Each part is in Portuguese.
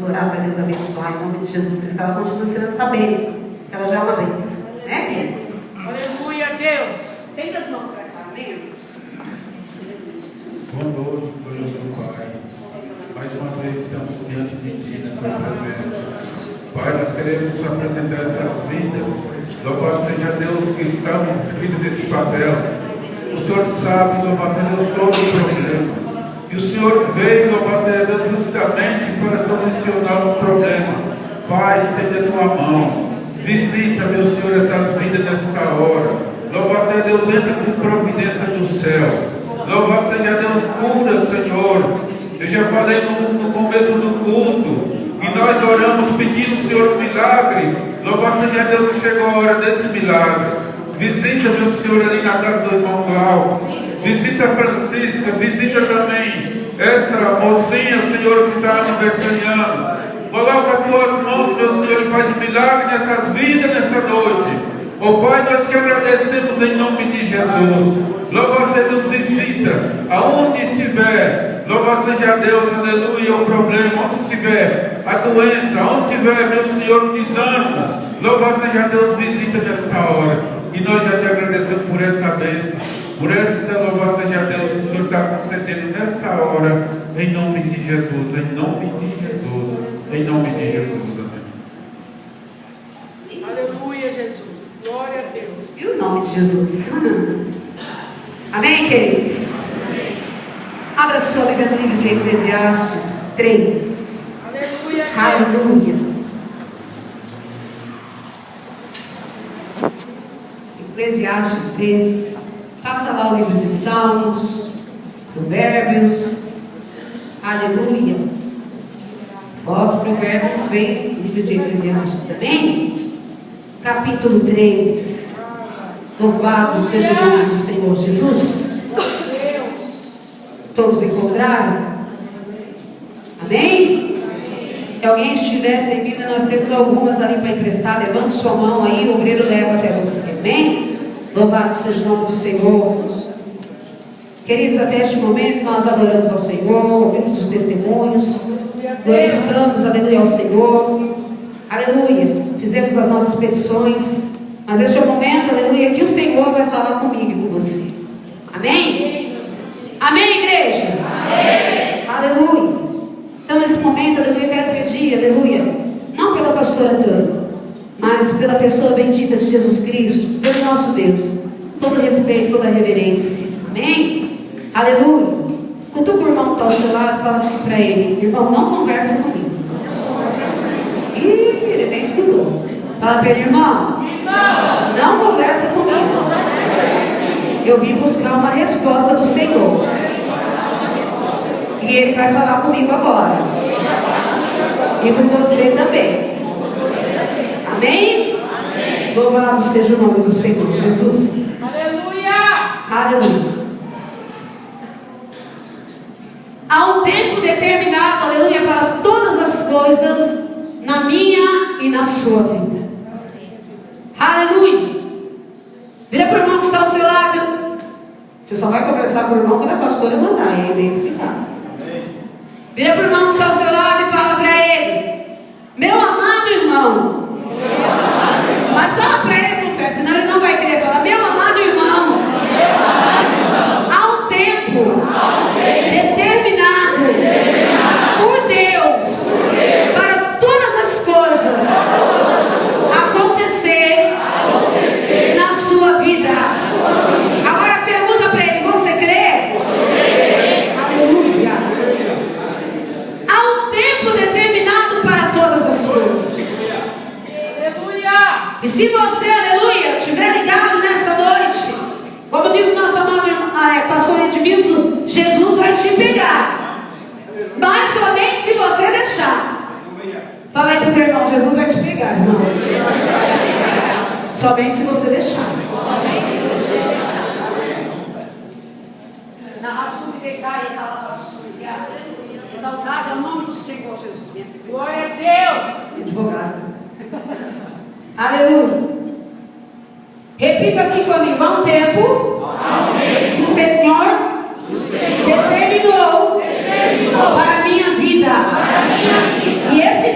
orar para Deus abençoar em nome de Jesus Cristo, que ela continue sendo essa bênção, que ela já é uma bênção, né? Aleluia, Deus. Estenda as mãos para cá, amém? Bondoso, glorioso Pai, mais uma vez estamos diante de Ti na Tua presença. Pai, nós queremos apresentar essas vidas. Louvado seja Deus que estamos inscritos nesse papel. O Senhor sabe, louvado seja Deus, todo o problema. E o Senhor veio, louvado seja Deus, justamente para solucionar os problemas. Pai, estende a Tua mão. Visita, meu Senhor, essas vidas nesta hora. Louvado seja Deus, entra com providência do céu. Louvado seja Deus, cura, Senhor. Eu já falei no começo do culto. E nós oramos pedindo, Senhor, um milagre. Louvado seja Deus que chegou a hora desse milagre. Visita, meu Senhor, ali na casa do irmão Glauco. Visita a Francisca. Visita também essa mocinha, Senhor, que está aniversariando. Coloca as tuas mãos, meu Senhor, e faz milagre nessas vidas nessa noite. Ó Pai, nós te agradecemos em nome de Jesus. Louvado seja Deus, visita aonde estiver. Louvado seja Deus, aleluia, o problema, onde estiver a doença, onde estiver, meu Senhor, o desânimo. Louvado seja Deus, visita nesta hora. E nós já te agradecemos por essa bênção, por essa, louvado seja Deus, que o Senhor está concedendo nesta hora, em nome de Jesus, em nome de Jesus, em nome de Jesus, amém. Aleluia, Jesus. Glória a Deus. E o nome de Jesus. Amém, queridos? Amém. Abra sua Bíblia no livro de Eclesiastes 3. Aleluia, Deus. Aleluia. Eclesiastes 3. Faça lá o livro de Salmos, Provérbios. Aleluia. Vós, Provérbios, vem no livro de Eclesiastes, amém? Capítulo 3. Louvado seja o nome do Senhor Jesus. Todos encontraram? Amém? Se alguém estiver sem Bíblia, nós temos algumas ali para emprestar. Levante sua mão aí, o obreiro leva até você. Amém? Louvado seja o nome do Senhor. Queridos, até este momento nós adoramos ao Senhor, ouvimos os testemunhos, glorificamos, aleluia, ao Senhor. Aleluia. Fizemos as nossas petições. Mas este é o momento, aleluia, que o Senhor vai falar comigo e com você. Amém? Amém, igreja? Amém. Aleluia. Então, nesse momento, aleluia, eu quero pedir, aleluia, não pela pastora Tânia, mas pela pessoa bendita de Jesus Cristo, pelo nosso Deus, todo respeito, toda reverência. Amém? Aleluia. Cutuca o irmão que está ao seu lado e fala assim para ele: irmão, não conversa comigo. Ih, ele nem escutou. Fala para ele: irmão, não conversa comigo. Eu vim buscar uma resposta do Senhor. E Ele vai falar comigo agora. E com você também. Amém? Louvado seja o nome do Senhor Jesus. Aleluia. Aleluia. Há um tempo determinado, aleluia, para todas as coisas na minha e na sua vida. Aleluia. Vira para o irmão que está ao seu lado. Você só vai conversar com o irmão quando a pastora mandar, e bem explicado. Vira para o irmão que está ao seu lado e fala para ele: meu amado irmão. Mas fala para ele com fé, senão ele não vai querer falar: meu amado irmão. Há um tempo determinado por Deus para todas as coisas acontecer na sua vida. Agora pergunta para ele: você crê? Aleluia. Há um tempo determinado para todas as coisas. Aleluia. E se você, aleluia, estiver ligado nessa noite, como diz o nosso amado pastor Edmilson, Jesus vai te pegar, mas somente se você deixar. Fala aí pro teu irmão: Jesus vai te pegar, irmão. Somente se você deixar. Exaltado é o nome do Senhor Jesus. Glória a Deus. Advogado. Aleluia. Repita assim comigo: há um tempo que o Senhor determinou para a minha vida. E esse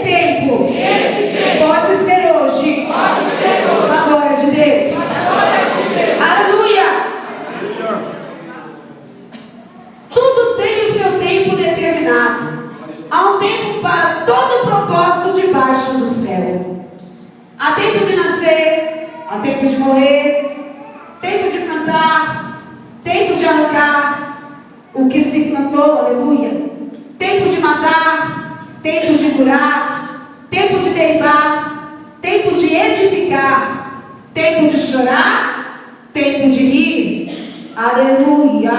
curar, tempo de derribar, tempo de edificar, tempo de chorar, tempo de rir. Aleluia.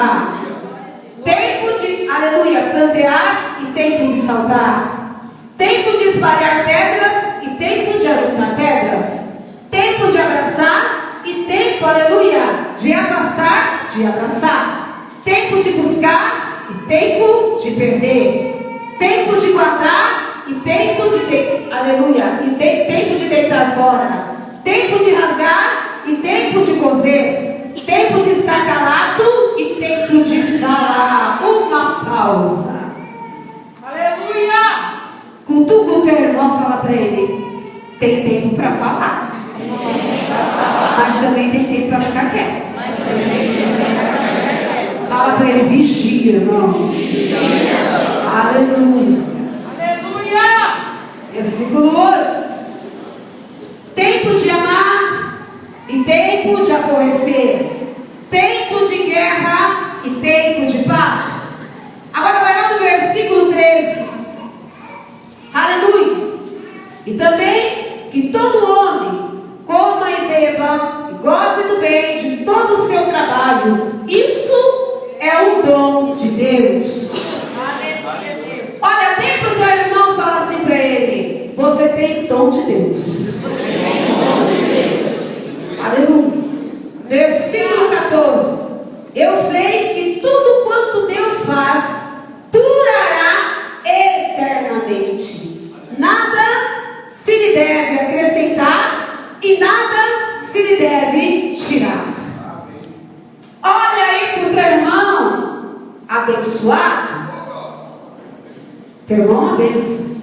Tempo de, aleluia, plantear e tempo de saltar. Tempo de espalhar pedras e tempo de ajuntar pedras. Tempo de abraçar e tempo, aleluia, de afastar, de abraçar. Tempo de buscar e tempo de perder. Tempo de guardar e tempo de, aleluia, e tempo de deitar fora. Tempo de rasgar e tempo de coser. Tempo de estar calado e tempo de falar. Uma pausa. Aleluia! Cutuca o teu irmão, fala para ele: tem tempo para falar, mas também tem tempo para ficar quieto. Fala para ele: vigia, irmão. Aleluia. Aleluia! Versículo 8. Tempo de amar e tempo de aborrecer. Tempo de guerra e tempo de paz. Agora vai lá no versículo 13. Aleluia. E também que todo homem coma e beba e goze do bem de todo o seu trabalho. Isso é um dom de Deus. Olha bem para o teu irmão e fala assim para ele: você tem dom de Deus. Aleluia. Versículo 14. Eu sei que tudo quanto Deus faz durará eternamente. Nada se lhe deve acrescentar e nada se lhe deve tirar. Olha aí para o teu irmão abençoado. Teu irmão é uma bênção.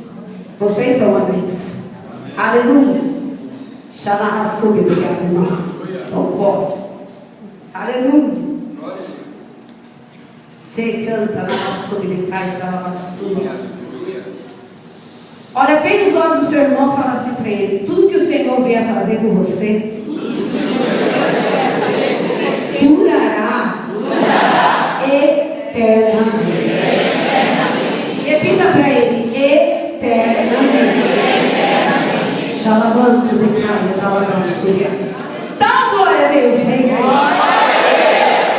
Vocês são uma bênção. Aleluia. Xalahassub, obrigado, irmão. Não posso. Aleluia. Você canta na sobre cai da sua. Olha bem nos olhos do seu irmão e fala assim para ele: tudo que o Senhor vier fazer por você durará eternamente. Repita para ele: eternamente. Xalabanto de cai da sua. Dá glória a Deus, Rei.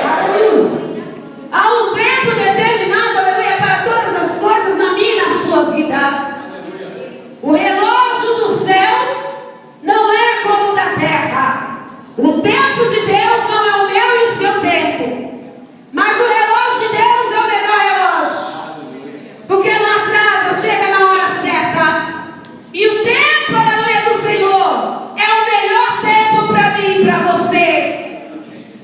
Aleluia. Há um tempo determinado, aleluia, para todas as coisas na minha e na sua vida. O relógio do céu não é como o da terra. O tempo de Deus não é o meu e o seu tempo. Mas o relógio de Deus é o melhor relógio. Porque não atrasa, chega na hora certa. E o tempo, aleluia, do Senhor é o melhor tempo para mim e para você.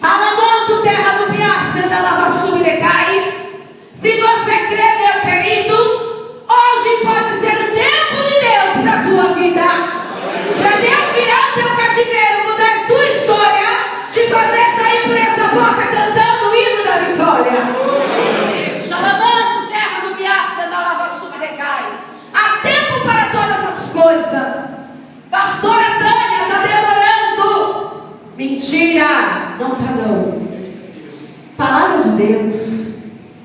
Alamanto, terra no piácio da lava sul e decai. Se você crê, meu querido, hoje pode ser o tempo de Deus para a tua vida. Para Deus virar o teu cativeiro, mudar a tua história, te fazer sair por essa porta cantando o hino da vitória. Alamanto, terra no piácio da lava sul e decai. Há tempo para todas as coisas. Pastora Tânia, está demorando. Mentira, não está não. Palavra de Deus.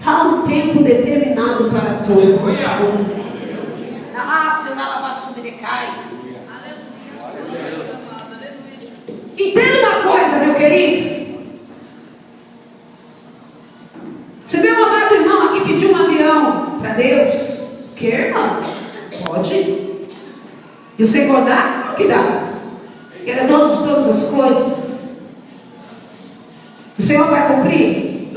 Há um tempo determinado para todas as coisas. Na raça, na lavação de decai. Entenda uma coisa, meu querido. Se meu amado irmão aqui pediu um avião para Deus, que irmão? Pode. E o Senhor dá? Que dá. Ele é dono de todas as coisas. O Senhor vai cumprir?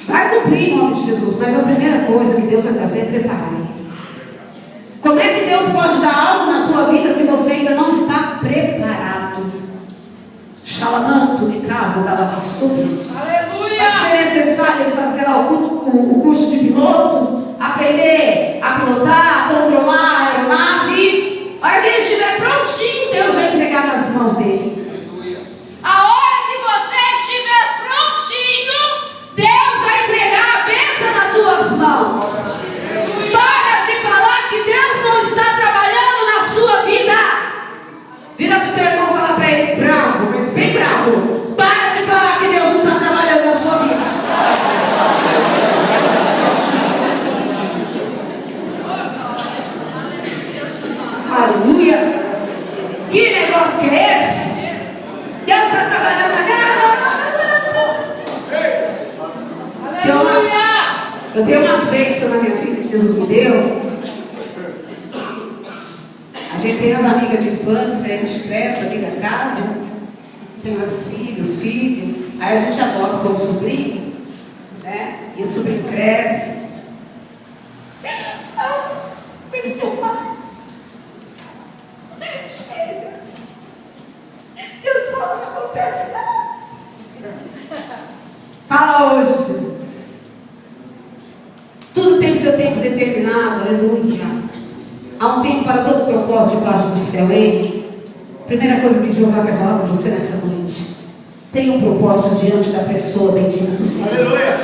Vai cumprir em nome de Jesus. Mas a primeira coisa que Deus vai fazer é preparar. Como é que Deus pode dar algo na tua vida se você ainda não está preparado? Xalamanto de casa da lavassura. Aleluia! Vai ser necessário ele fazer lá o curso de piloto, aprender a pilotar, controlar a aeronave. A hora que ele estiver prontinho, Deus vai entregar nas mãos dele. A hora que você estiver prontinho, Deus vai entregar a bênção nas tuas mãos. Para de falar que Deus não está trabalhando na sua vida. Vira para o teu irmão e fala para ele, bravo, mas bem bravo: para de falar que Deus não está trabalhando na sua vida. Eu tenho umas bênçãos na minha vida que Jesus me deu. A gente tem as amigas de infância, a gente cresce, amiga da casa, tem os filhos, aí a gente adota como sobrinho, né? E o sobrinho cresce. Ele tem mais. Chega. Deus fala, não acontece nada. Fala hoje, Jesus. Tudo tem seu tempo determinado, aleluia. Há um tempo para todo propósito debaixo do céu, hein? Primeira coisa que Jeová quer falar com você nessa noite: tem um propósito diante da pessoa bendita do Senhor. Aleluia.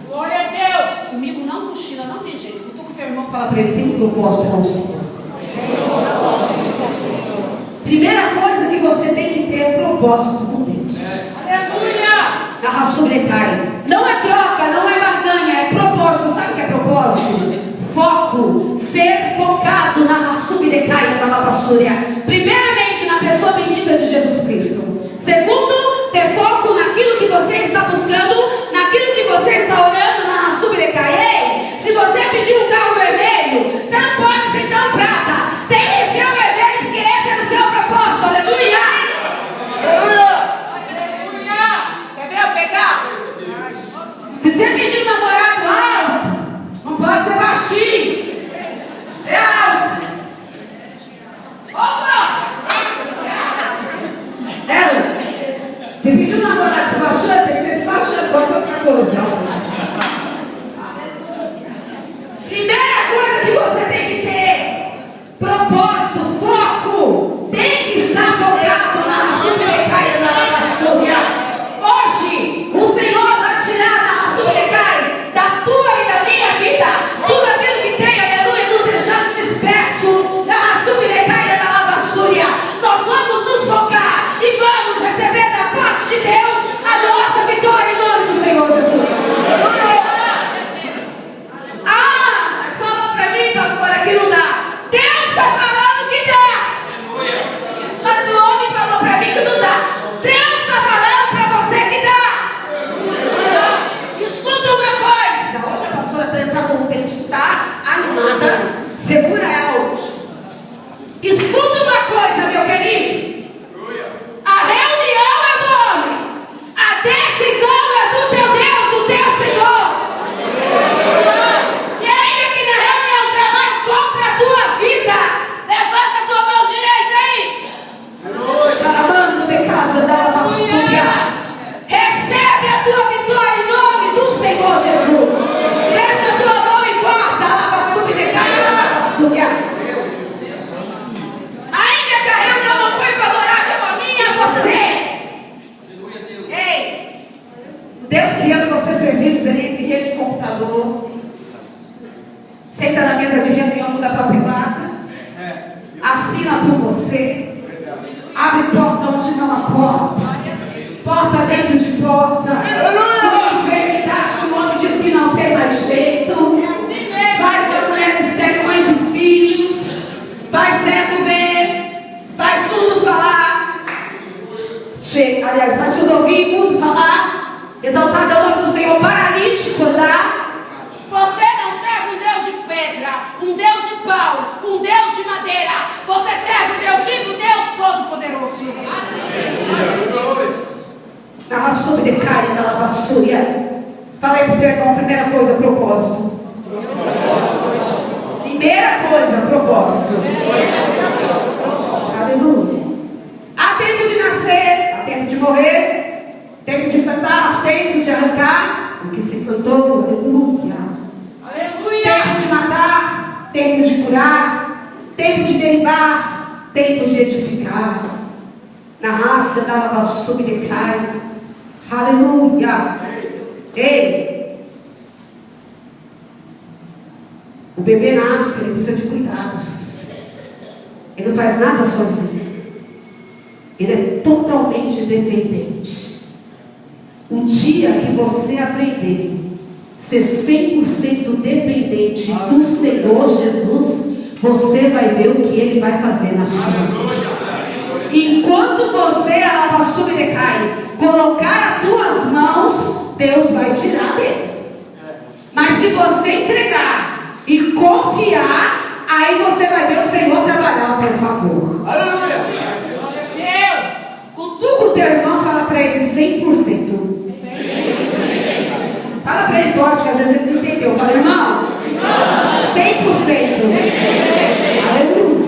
Glória a Deus. Comigo não cochila, não tem jeito. Eu estou com o teu irmão e fala para ele: tem um propósito com o Senhor. Primeira coisa que você tem que ter é propósito com Deus. Aleluia. Na Rassublecai. Não é troca, não é barganha, é propósito. Sabe o que é propósito? Foco, ser focado na Rassublecai, na Lavassúria. Primeiramente na pessoa bendita de Jesus Cristo. Segundo, ter foco naquilo que você está buscando, naquilo que você está orando na Rassublecai. Ei, se você pedir um carro vermelho, você não pode aceitar um prata. Tem que ser o vermelho, porque esse é o seu propósito. Aleluia! Aleluia. Quer ver eu pegar? Se você pedir um namorado alto, não pode ser baixinho. É alto. Opa! Ela, se pedir um namorado desbaixando, tem que ser desbaixando, pode ser outra coisa. Primeira coisa que você tem que ter: propósito, foco. Tem que estar focado na Rassublecai e na Lavassúria. Hoje, o Senhor vai tirar na Rassublecai da tua e da minha vida tudo aquilo que tem, aleluia, nos deixando dispersos na Rassublecai e na Lavassúria. Nós vamos nos focar e vamos receber da parte de Deus a nossa vitória em nome do Senhor Jesus. Ah, mas falou para mim, pastor, que não dá. Deus está falando que dá. Mas o homem falou para mim que não dá. Deus está falando para você que dá. Escuta uma coisa. Hoje a pastora está contente, está animada. Segura ela hoje. Escuta uma coisa, meu querido. A reunião é do homem. A decisão é do teu Deus, do teu Senhor. E ainda que na reunião trabalhe contra a tua vida, levanta a tua mão direita aí. Chamando de casa da Lavassúria. Recebe a tua vitória em nome do Senhor Jesus. Deixa a tua mão e guarda a Lavassúria de casa da Lavassúria. Ainda que a reunião não foi favorável a mim e a você. Ei, o Deus que ama você servimos ali em rede de computador. Senta na mesa de reunião, muda a papelada. Assina por você. Abre porta onde não há porta. Porta dentro de porta. Com enfermidade, o homem diz que não tem mais jeito. Faz da mulher estéril mãe de filhos. Faz cego ver. Faz surdo falar. Aliás, faz surdo ouvir, mudo falar. Exaltado é o nome do Senhor. Paralítico andar. Você não serve um Deus de pedra, um Deus de pau, um Deus de madeira. Você serve o Deus vivo, Deus Todo-Poderoso. Na Rassublecai, na Lavassúria. Falei para o teu irmão, primeira coisa, propósito. Primeira coisa, propósito. Aleluia. Há tempo de nascer, há tempo de morrer, tempo de cantar, tempo de arrancar o que se cantou, aleluia. Tempo de matar, tempo de curar, tempo de derribar, tempo de edificar. Na raça da Lavassúria, aleluia. Ei, o bebê nasce, ele precisa de cuidados. Ele não faz nada sozinho. Ele é totalmente dependente. O dia que você aprender ser 100% dependente do Senhor Jesus, você vai ver o que Ele vai fazer na sua vida. Enquanto você, a Lavassúria, colocar as tuas mãos, Deus vai tirar dele. se você entregar e confiar, aí você vai ver o Senhor trabalhar ao teu favor. Aleluia. Deus. Cutuca o teu irmão, fala para ele 100%. Fala para ele forte, que às vezes ele não entendeu. Fala, irmão, 100%. Aleluia.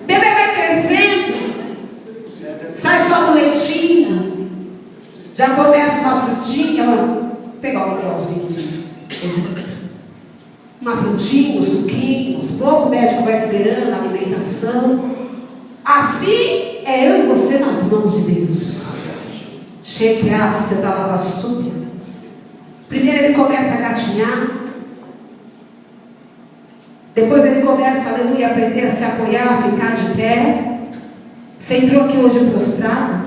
Bebê vai crescendo, sai só do leitinho, já começa uma frutinha. Vou pegar um miguelzinho, uma frutinha, um suquinho, aos poucos o médico vai liberando a alimentação. Assim é eu e você nas mãos de Deus. Chequeasse da lavassúria. Primeiro ele começa a gatinhar. Depois ele começa, aleluia, a aprender a se apoiar, a ficar de pé. Você entrou aqui hoje prostrado,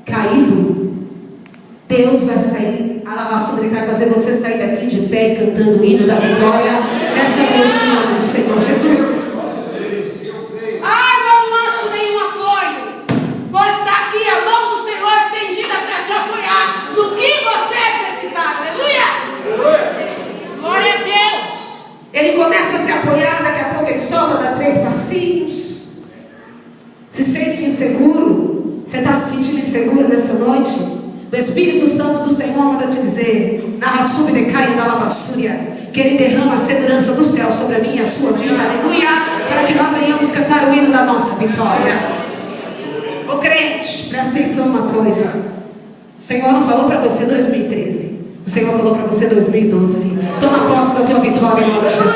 caído. Deus vai sair, a lavassúria, ele vai fazer você sair daqui de pé e cantando o hino da vitória nessa noite em nome do Senhor Jesus. Não acho nenhum apoio, pois está aqui a mão do Senhor estendida para te apoiar no que você precisar. Aleluia! Glória a Deus! Ele começa a se apoiar, daqui a pouco ele solta, dá 3 passinhos. Se sente inseguro. Você está se sentindo inseguro nessa noite? O Espírito Santo do Senhor manda te dizer, na raçúbia de caia da lavassúria, que Ele derrama a segurança do céu sobre a minha e a sua vida, aleluia, para que nós venhamos cantar o hino da nossa vitória. Ô crente, presta atenção numa coisa. O Senhor não falou para você 2013, o Senhor falou para você 2012. Toma posse da tua vitória em nome de Jesus.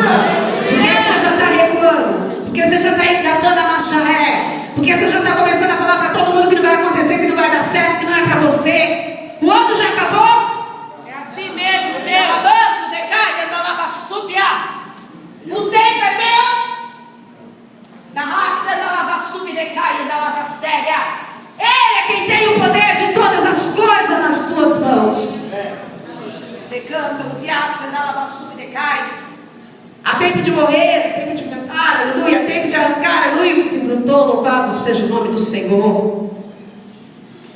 Porque você já está recuando, porque você já está engatando a marcha ré, porque você já está começando a falar para todo mundo que não vai acontecer, que não vai dar certo, que não é para você. O ano já acabou? É assim mesmo, Deus. Abanto, decaia, da lavassúbia. O tempo é teu. Da raça da lavassúbia, decaia, da lavastéria. Ele é quem tem o poder de todas as coisas nas tuas mãos. Decanta, no piaça, da lavassúbia, decaia. Há tempo de morrer, há tempo de plantar, aleluia, há tempo de arrancar, aleluia, o que se plantou, louvado seja o nome do Senhor.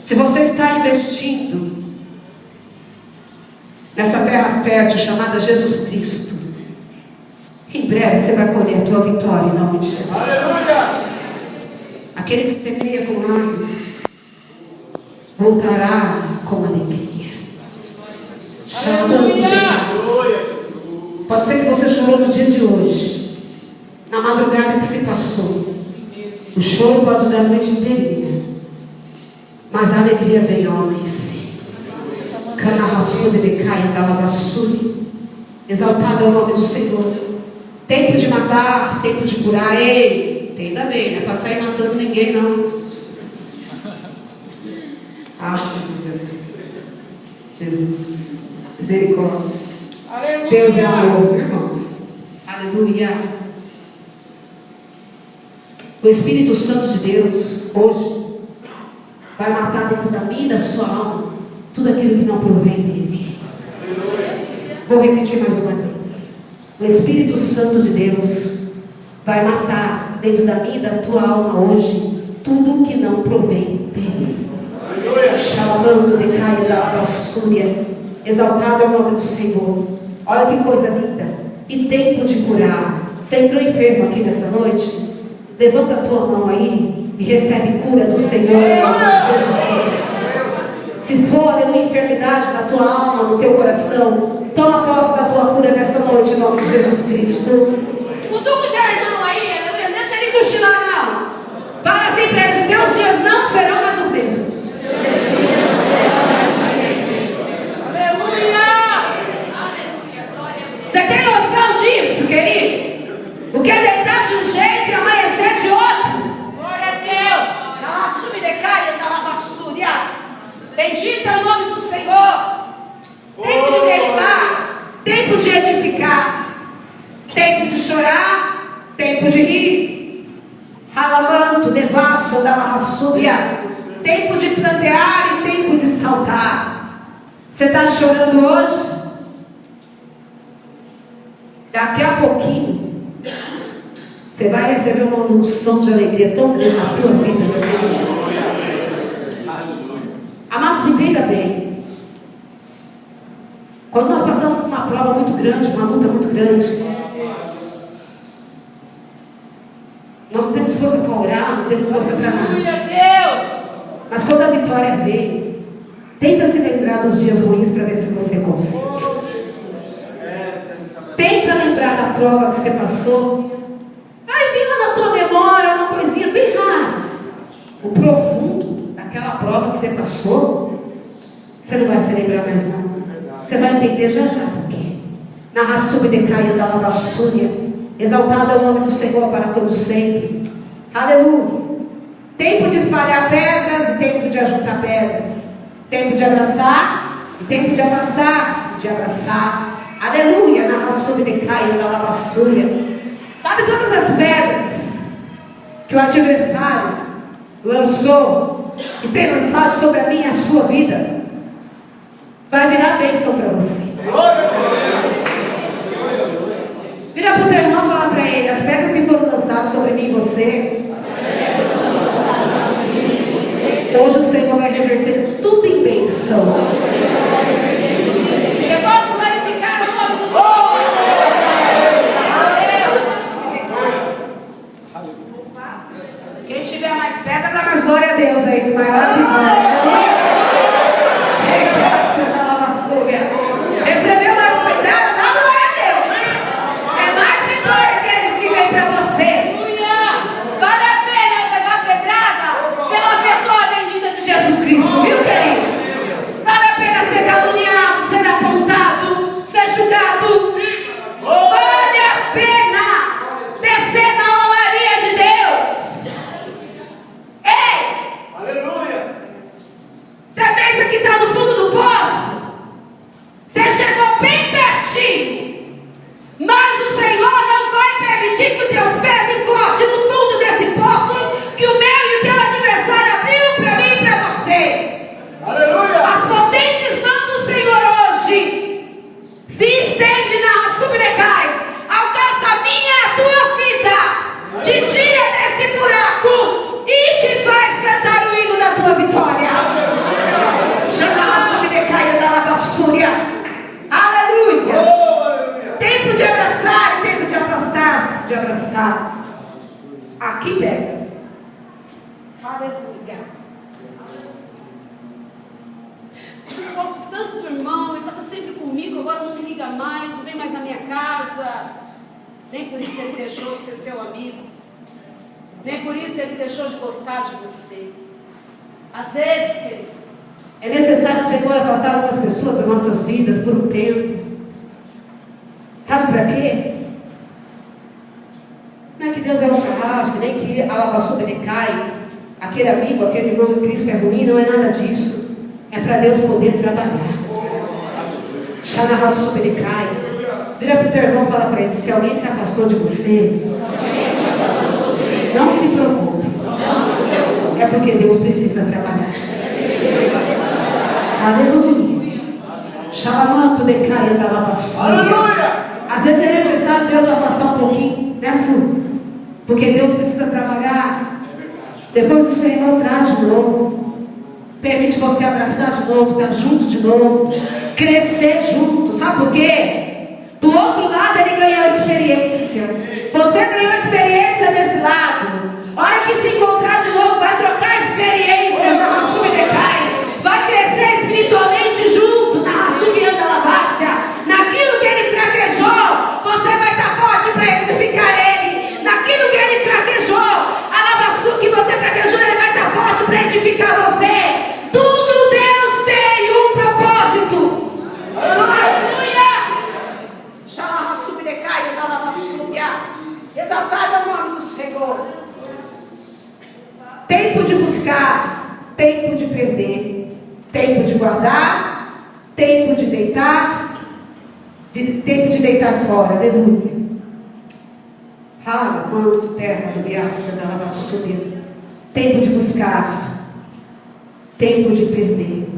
Se você está investindo nessa terra fértil chamada Jesus Cristo, em breve você vai colher a tua vitória em nome de Jesus. Aleluia! Aquele que semeia com lágrimas voltará com alegria. Pode ser que você chorou no dia de hoje, na madrugada que se passou. O choro pode durar a noite inteira, mas a alegria vem ao amanhecer. Canarraçude de caia da lavassúria. Exaltado é o nome do Senhor. Tempo de matar, tempo de curar. Ei, entenda bem, não é para sair matando ninguém não. Jesus, misericórdia. Aleluia. Deus é amor, irmãos. Aleluia. O Espírito Santo de Deus hoje vai matar dentro da minha e da sua alma tudo aquilo que não provém dele. Vou repetir mais uma vez. O Espírito Santo de Deus vai matar dentro da minha e da tua alma hoje tudo que não provém dele. Chamando de caia da lavassúria. Exaltado é o nome do Senhor. Olha que coisa linda. E tempo de curar. Você entrou enfermo aqui nessa noite? Levanta a tua mão aí e recebe cura do Senhor em nome de Jesus Cristo. Se for, aleluia, enfermidade na tua alma, no teu coração, toma posse da tua cura nessa noite em nome de Jesus Cristo. Cutuca o teu irmão aí, aleluia. Deixa ele Cochilar não. Fala assim para eles: teus dias não serão mais os mesmos. Você tem noção disso, querido? O que é deitar de um jeito e amanhecer de outro? Glória a Deus. Na lavassúria, decaia, na lavassúria. Bendito é o nome do Senhor. Tempo de derribar, tempo de edificar, tempo de chorar, tempo de rir. Ralamanto, devasso da lavassúria. Tempo de plantear e tempo de saltar. Você está chorando hoje? Daqui a pouquinho você vai receber uma unção de alegria tão grande na tua vida, meu querido. Amados, entenda bem. Quando nós passamos por uma prova muito grande, uma luta muito grande. Nós não temos força para orar, não temos força para nada. Mas quando a vitória vem, tenta se lembrar dos dias ruins para ver se você consegue. Tenta lembrar da prova que você passou. Vai vir lá na tua memória uma coisinha bem rara. O profundo daquela prova que você passou, você não vai se lembrar mais não. Você vai entender já já por quê. Na raçume decai da lavassúria. Exaltado é o nome do Senhor para todo sempre. Aleluia. Tempo de espalhar pedras e tempo de ajuntar pedras. Tempo de abraçar e tempo de afastar-se de abraçar. Aleluia. Na raçume decai da lavassúria. Sabe todas as pedras que o adversário lançou e tem lançado sobre a minha e a sua vida? Vai virar bênção para você. Vira para o teu irmão e fala para ele: as pedras que foram lançadas sobre mim e você, hoje o Senhor vai reverter tudo em bênção. Eu posso glorificar o nome do Senhor. Quem tiver mais pedra, dá mais glória a Deus aí, maior vitória. Recebeu mais pedrada, dá glória a Deus. É mais vitória aqueles que vem para você. Vale a pena levar pedrada pela pessoa bendita de Jesus. Jesus Cristo, viu, querido? Vale a pena ser caluniado, ser apontado, ser julgado. Vale a pena descer na olaria de Deus. Ei! Aleluia! Você pensa que está no fundo do poço? Você chegou bem pertinho, mas o Senhor não vai permitir que os teus pés encostem no fundo desse poço que o meu e o teu adversário abriu para mim e para você. Aleluia! As potentes mãos do Senhor hoje se estende na subrecai, alcança a minha e a tua vida, te tira desse buraco e te faz cantar o hino da tua vitória. Chama a subrecai da lavassúria. Aleluia! Oh, aleluia! Tempo de abraçar e tempo de afastar-se de abraçar. Aqui pega. Aleluia. Eu gosto tanto do irmão, ele estava sempre comigo, agora não me liga mais, não vem mais na minha casa. Nem por isso ele deixou de ser seu amigo. Nem por isso ele deixou de gostar de você. Às vezes, querido, É necessário o Senhor afastar algumas pessoas das nossas vidas por um tempo. Sabe para quê? Não é que Deus é um carrasco, nem que a lavassúria decai. Aquele amigo, aquele irmão em Cristo é ruim, não é nada disso. É para Deus poder trabalhar. Xanarrassúria decai. Vira para o teu irmão e fala para ele: se alguém se afastou de você, não se preocupe. É porque Deus precisa trabalhar. Aleluia. Xalamanto decai da lavassúria. Aleluia! Às vezes é necessário Deus afastar um pouquinho, né, Su? Porque Deus precisa trabalhar. Depois o Senhor traz de novo. Permite você abraçar de novo, estar junto de novo, crescer junto. Sabe por quê? Do outro lado ele ganhou experiência. Você ganhou experiência desse lado. A hora que se encontrar de novo, vai trocar experiência na Rassumi Decai. Vai crescer espiritualmente junto na Rassumi Andalavássia. Naquilo que ele traquejou, você vai estar forte para edificar ele. Naquilo que ele traquejou, a lavassu que você traquejou, ele vai estar forte para edificar você. Tudo Deus tem um propósito. Aleluia! Chama Rassumi Decai da lavassúria. Exaltado é o nome do Senhor. Tempo de buscar, tempo de perder, tempo de guardar, tempo de deitar, tempo de deitar fora. Aleluia. Rala, manto, terra, lumiaça, da lavassúria. Tempo de buscar, tempo de perder.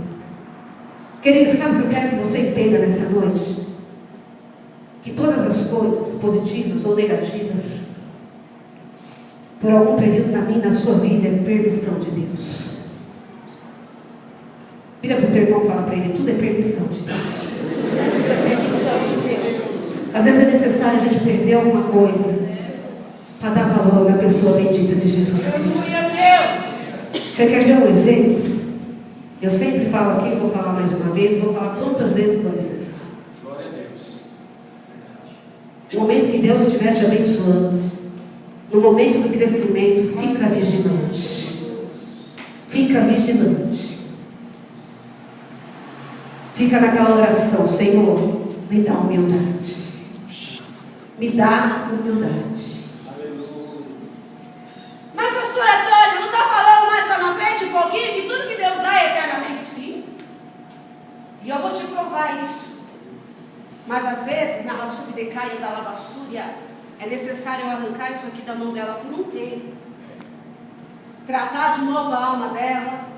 Querido, sabe o que eu quero que você entenda nessa noite? Que todas as coisas, positivas ou negativas, por algum período na minha e na sua vida, é permissão de Deus. Vira para o teu irmão e fala para ele: tudo é permissão de Deus. permissão de Deus. Às vezes é necessário a gente perder alguma coisa para dar valor na pessoa bendita de Jesus Cristo. Você quer ver um exemplo? Eu sempre falo aqui, vou falar mais uma vez, vou falar quantas vezes for necessário. No momento que Deus estiver te abençoando, no momento do crescimento, fica vigilante. Fica vigilante. Fica naquela oração: Senhor, me dá humildade. Me dá humildade. Mas, pastora Tânia, não está falando mais lá na frente um pouquinho que tudo que Deus dá é eternamente sim? E eu vou te provar isso. Mas às vezes, na Rassub Decai e da Lavassúria, é necessário eu arrancar isso aqui da mão dela por um tempo. Tratar de novo a alma dela.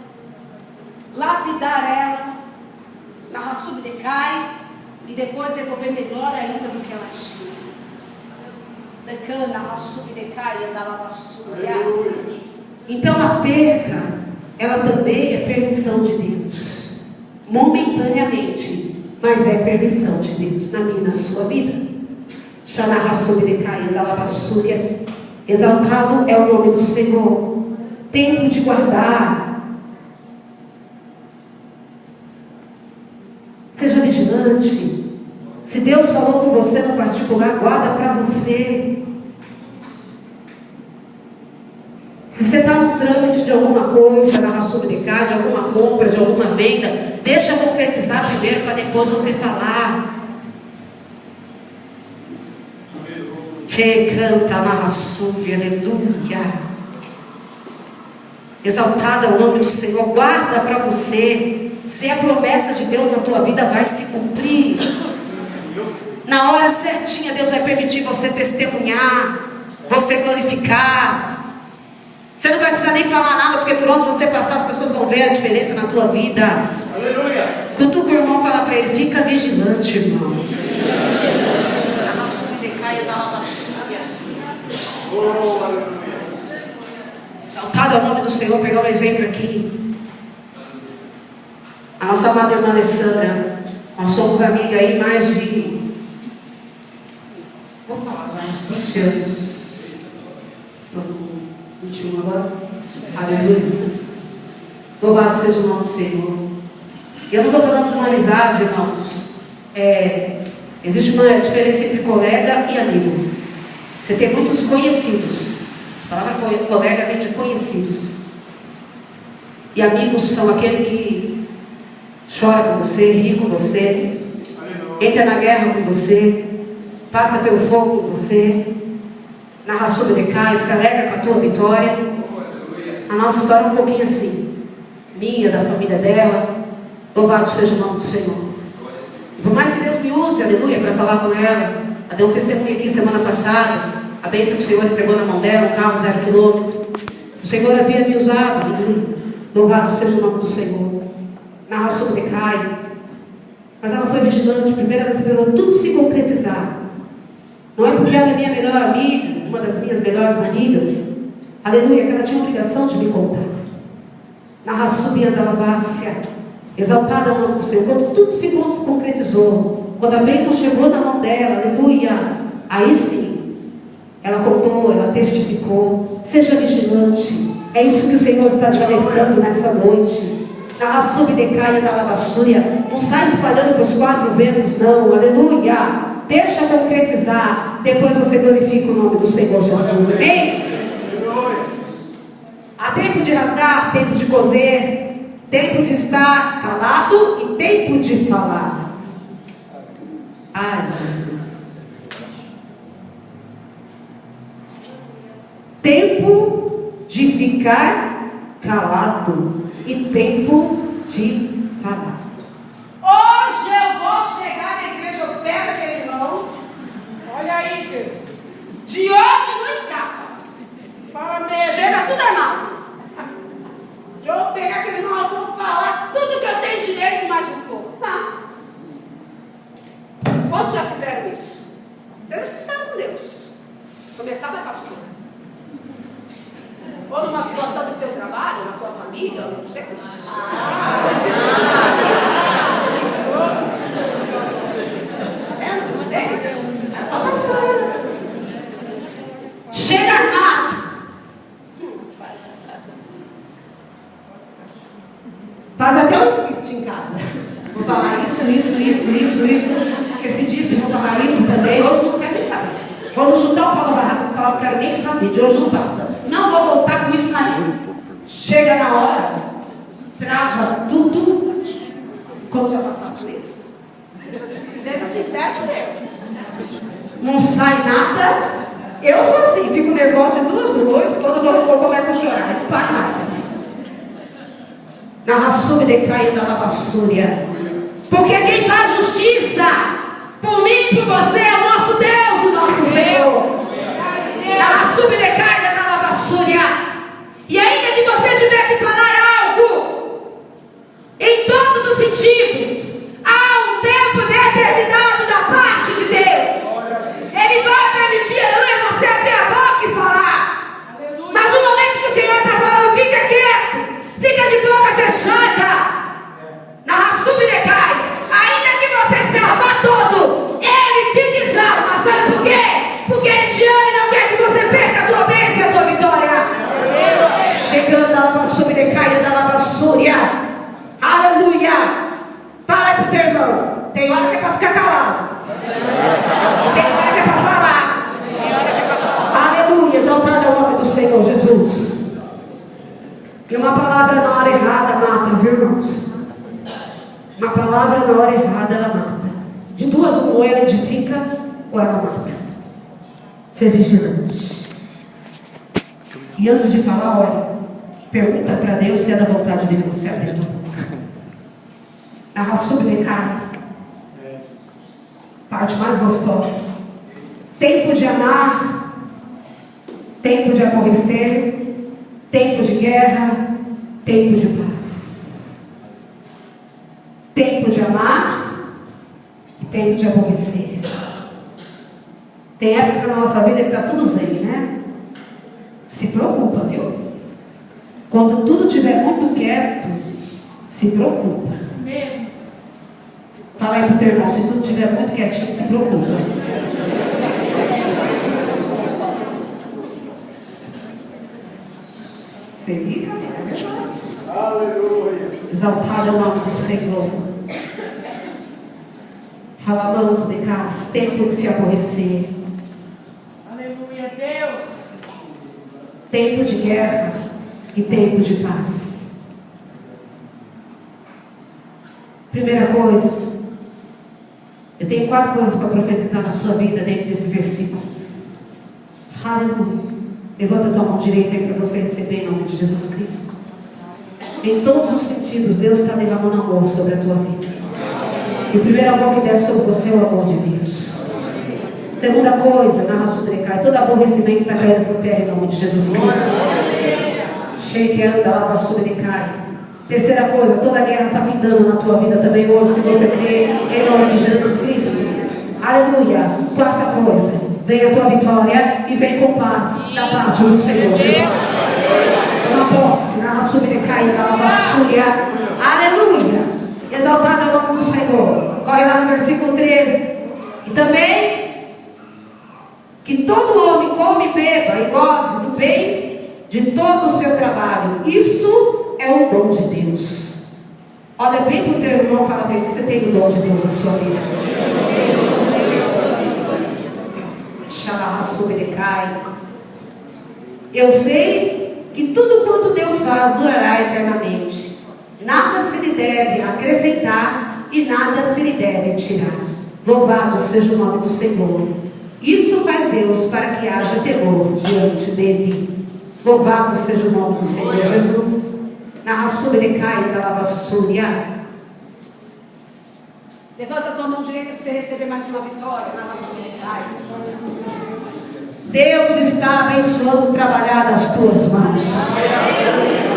Lapidar ela. Na Rassub Decai. E depois devolver melhor ainda do que ela tinha. Decana, Rassub Decai e da Lavassúria. Então a perca, ela também é permissão de Deus. Momentaneamente. Mas é permissão de Deus na minha e na sua vida. Exaltado é o nome do Senhor. Tempo de guardar. Seja vigilante. Se Deus falou com você no particular, guarda para você. Se você está no trâmite de alguma coisa, na Rassub Decai, de alguma compra, de alguma venda, deixa concretizar primeiro para depois você falar. Te canta na Rassub, aleluia. Exaltado é o nome do Senhor. Guarda para você. Se a promessa de Deus na tua vida vai se cumprir. Na hora certinha, Deus vai permitir você testemunhar, você glorificar. Você não vai precisar nem falar nada, porque por onde você passar, as pessoas vão ver a diferença na tua vida. Aleluia. Cutuca o irmão, fala para ele: fica vigilante, irmão. Oh, aleluia. Exaltado é o nome do Senhor. Vou pegar um exemplo aqui. A nossa amada irmã Alessandra, nós somos amigas aí mais de, vou falar, 20 anos. Estou com 21 agora. Aleluia. Louvado seja o nome do Senhor. E eu não estou falando de uma amizade, irmãos. Existe uma diferença entre colega e amigo. Você tem muitos conhecidos. A palavra colega vem de conhecidos. E amigos são aquele que chora com você, ri com você, entra na guerra com você, passa pelo fogo com você, na Rassub Decai, se alegra com a tua vitória. A nossa história é um pouquinho assim, minha, da família dela. Louvado seja o nome do Senhor. Por mais que Deus me use, aleluia, para falar com ela. Ela deu um testemunho aqui semana passada. A bênção que o Senhor entregou na mão dela, um carro 0 quilômetro. O Senhor havia me usado, aleluia. Louvado seja o nome do Senhor. Na Rassub Decai. Mas ela foi vigilante. Primeiro ela esperou tudo se concretizar. Não é porque ela é minha melhor amiga, uma das minhas melhores amigas, aleluia, que ela tinha a obrigação de me contar. Na Rassub Andalavácia. Exaltada é o nome do Senhor. Quando tudo se concretizou, quando a bênção chegou na mão dela, aleluia, aí sim, ela contou, ela testificou. Seja vigilante. É isso que o Senhor está te alertando nessa noite. Na Rassub Decai e da Lavassúria. Não sai espalhando para os 4 ventos, não, aleluia. Deixa concretizar. Depois você glorifica o nome do Senhor Jesus. Amém? Há tempo de rasgar, tempo de coser, tempo de estar calado e tempo de falar. Ai, Jesus. Tempo de ficar calado e tempo de falar. Hoje eu vou chegar na igreja, eu pego aquele irmão. Olha aí, Deus. De hoje não escapa. Para me ver, tudo armado. De eu pegar aquele irmão, eu vou falar tudo que eu tenho direito, mais um pouco. Não. Quantos já fizeram isso? Seja sincero com Deus. Começar da pastora. Ou numa situação do teu trabalho, na tua família, não sei como. nossa, não vou voltar com isso na vida. Chega na hora, trava tudo. Como já passar por isso? Seja sincero, Deus. Não sai nada. Eu sou assim, fico nervosa de 2 noites, quando eu começo a chorar, não para mais. Na raçume decai da lavassúria. Porque quem faz justiça por mim e por você é o nosso Deus, o nosso Senhor. Na raçume decai da lavassúria. E ainda que você tiver que falar algo, em todos os sentidos, há um tempo determinado da parte de Deus. Ele vai permitir, aleluia, você abrir a boca e falar. Mas no momento que o Senhor está falando, fica quieto, fica de boca fechada. Na raçume decai. Ainda que você se arma todo, Ele te desarma. Sabe por quê? Porque Ele te ama e não quer que você perca a tua bênção e a tua vitória. Chegando a raçume decai da lavassúria. Aleluia. Fala pro teu irmão. Tem hora que é para ficar calado. Tem hora que é para falar. Aleluia. Exaltado é o nome do Senhor Jesus. E uma palavra na hora errada mata, viu, irmãos? Uma palavra na hora errada ela mata. De 2 uma, ou ela edifica ou ela mata. Ser vigilante. E antes de falar, olha, pergunta para Deus se é da vontade dele você abrir a tua boca. Na raçume decai. Parte mais gostosa. Tempo de amar, tempo de aborrecer, tempo de guerra, tempo de paz. Tempo de amar e tempo de aborrecer. Tem época na nossa vida que está tudo zen, né? Se preocupa, viu? Quando tudo estiver muito quieto, se preocupa. Mesmo. Fala aí pro teu irmão, se tudo estiver muito quietinho, se preocupa. Você fica, é verdade. Aleluia. Exaltado é o nome do Senhor. Falamando de casa, tempo de se aborrecer. Aleluia, Deus. Tempo de guerra e tempo de paz. Primeira coisa, eu tenho 4 coisas para profetizar na sua vida dentro desse versículo. Aleluia. Levanta a tua mão direita aí para você receber em nome de Jesus Cristo. Em todos os sentidos, Deus está derramando amor sobre a tua vida. E o primeiro amor que desce sobre você é o amor de Deus. Segunda coisa, na raça decai, todo aborrecimento está caindo por terra em nome de Jesus Cristo. Cheio anda lá para decai. Terceira coisa, toda guerra está findando na tua vida também hoje, se você crê em nome de Jesus Cristo. Aleluia. Quarta coisa, vem a tua vitória e vem com paz da parte do Senhor Jesus. Uma posse, na raça decai, na lavassúria. Aleluia. Exaltado é o nome do Senhor. Corre lá no versículo 13. E também que todo homem come, beba e goze do bem de todo o seu trabalho. Isso é um dom de Deus. Olha bem para o teu irmão e fala para ele que você tem o dom de Deus na sua vida. Eu sei que tudo quanto Deus faz durará eternamente. Nada se lhe deve acrescentar e nada se lhe deve tirar. Louvado seja o nome do Senhor. Isso faz Deus para que haja temor diante dele. Louvado seja o nome do Senhor Jesus. Na raçúria decai da lavassúria. Levanta a tua mão direita para você receber mais uma vitória. Na raçúria decai. Deus está abençoando o trabalhar das tuas mãos.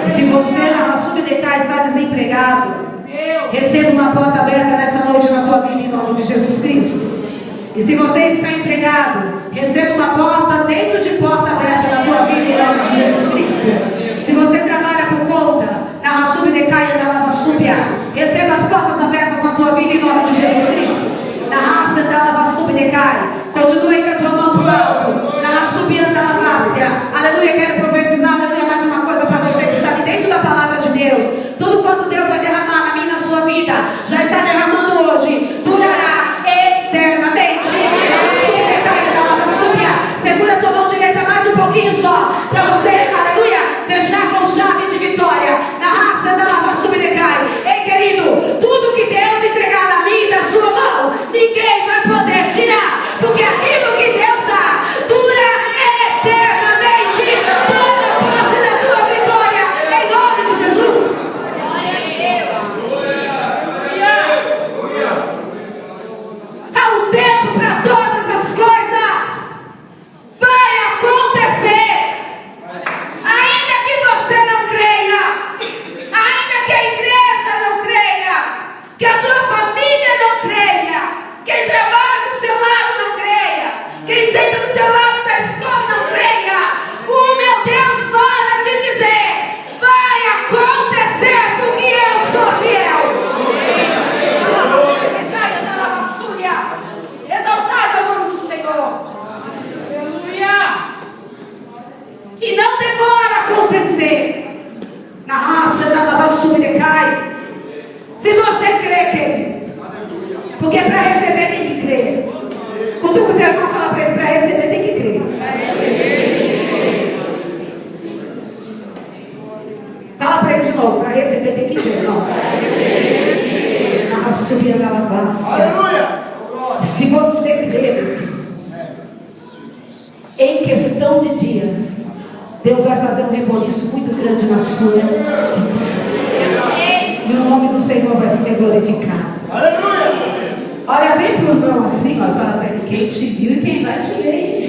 Se você na raçúria decai está desempregado, receba uma porta aberta nessa noite na tua vida em nome de Jesus Cristo. E se você está empregado, receba uma porta dentro de porta aberta na tua vida em nome de Jesus Cristo. Se você trabalha por conta, na raçúria decai da lavassúria, receba as portas abertas na tua vida em nome de Jesus Cristo. Na raça da lavassúria decai. Continue com a tua mão para o alto. Na raçúria da lavácia. Aleluia, quero profetizar, aleluia, mais uma coisa para você que está aqui dentro da palavra de Deus. Tudo quanto Deus vai derramar na minha e na sua vida, já está derramando hoje, durará eternamente. Segura a tua mão direita mais uma Deus vai fazer um reboliço muito grande na sua vida. E o nome do Senhor vai ser glorificado. Aleluia! Olha bem para o irmão assim, ó, fala para ele, quem te viu e quem vai te ver.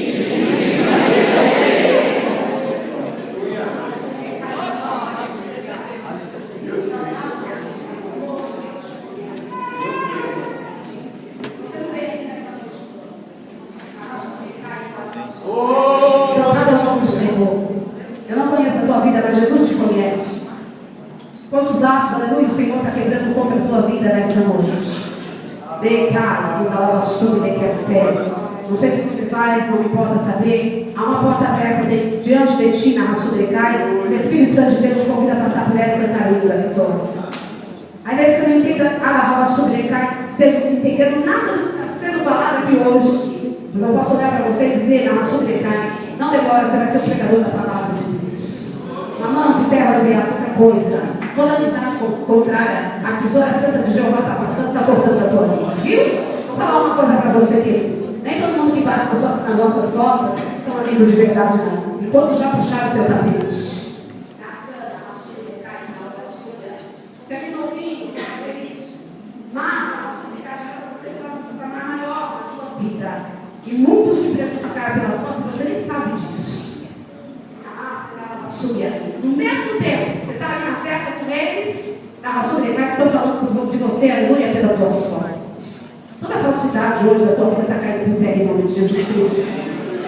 Eu não conheço a tua vida, mas Jesus te conhece. Quantos laços, aleluia, o Senhor está quebrando contra a tua vida nessa noite. De casa, da lava sua, de castel. Não sei o que você faz, não me importa saber. Há uma porta aberta diante de ti, na raça de Cai. O Espírito Santo de Deus te convida a passar por ela e cantar o hino da vitória. Ainda que você não entenda a lava sobre de Cai, esteja entendendo nada do que está sendo falado aqui hoje. Mas eu posso olhar para você e dizer, na raça de Cai, não demora, você vai ser o pregador da palavra de Deus. Uma mão de terra vai virar outra coisa. Toda amizade contrária, a tesoura santa de Jeová está passando, está cortando a tua vida. Viu? Vou falar uma coisa para você, querido. Nem todo mundo que bate nas nossas costas estão amigos de verdade, não. E quando já puxaram o teu tapete. Você aqui não ouviu, mas você está maior na tua vida. E muitos te prejudicaram pelas costas, você nem sabe disso. No mesmo tempo, você está ali na festa com eles, na raçúria, mas estão falando de você, aleluia, pelas tuas costas. Toda a falsidade hoje da tua vida está caindo por terra em nome de Jesus Cristo.